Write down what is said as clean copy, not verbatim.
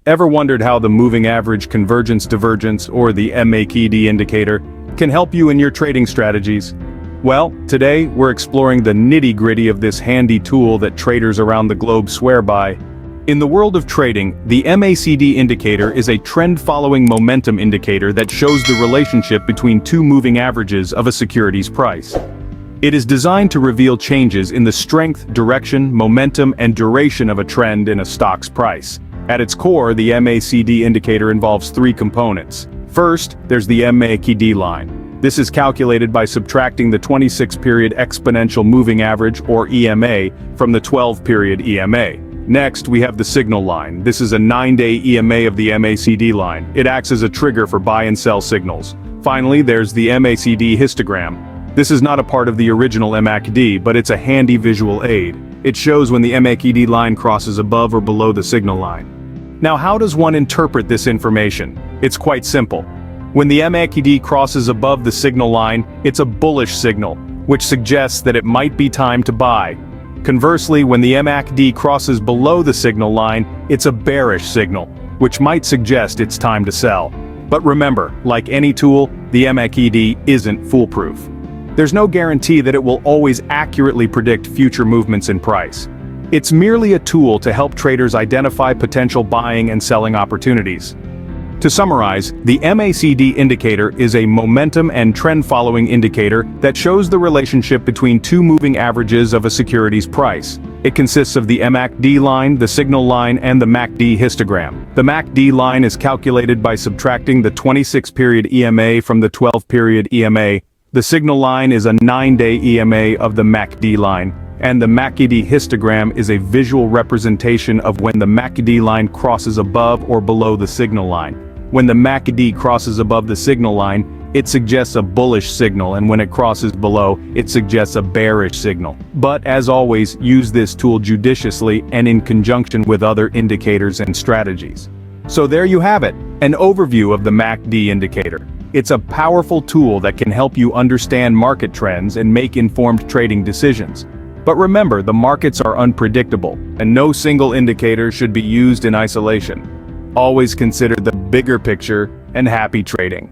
Ever wondered how the moving average convergence divergence, or the MACD indicator, can help you in your trading strategies? Well, today we're exploring the nitty-gritty of this handy tool that traders around the globe swear by. In the world of trading, the MACD indicator is a trend-following momentum indicator that shows the relationship between two moving averages of a security's price. It is designed to reveal changes in the strength, direction, momentum, and duration of a trend in a stock's price. At its core, the MACD indicator involves three components. First, there's the MACD line. This is calculated by subtracting the 26-period exponential moving average, or EMA, from the 12-period EMA. Next, we have the signal line. This is a 9-day EMA of the MACD line. It acts as a trigger for buy and sell signals. Finally, there's the MACD histogram. This is not a part of the original MACD, but it's a handy visual aid. It shows when the MACD line crosses above or below the signal line. Now, how does one interpret this information? It's quite simple. When the MACD crosses above the signal line, it's a bullish signal, which suggests that it might be time to buy. Conversely, when the MACD crosses below the signal line, it's a bearish signal, which might suggest it's time to sell. But remember, like any tool, the MACD isn't foolproof. There's no guarantee that it will always accurately predict future movements in price. It's merely a tool to help traders identify potential buying and selling opportunities. To summarize, the MACD indicator is a momentum and trend-following indicator that shows the relationship between two moving averages of a security's price. It consists of the MACD line, the signal line, and the MACD histogram. The MACD line is calculated by subtracting the 26-period EMA from the 12-period EMA. The signal line is a 9-day EMA of the MACD line, and the MACD histogram is a visual representation of when the MACD line crosses above or below the signal line. When the MACD crosses above the signal line, it suggests a bullish signal, and when it crosses below, it suggests a bearish signal. But as always, use this tool judiciously and in conjunction with other indicators and strategies. So there you have it, an overview of the MACD indicator. It's a powerful tool that can help you understand market trends and make informed trading decisions. But remember, the markets are unpredictable, and no single indicator should be used in isolation. Always consider the bigger picture, and happy trading.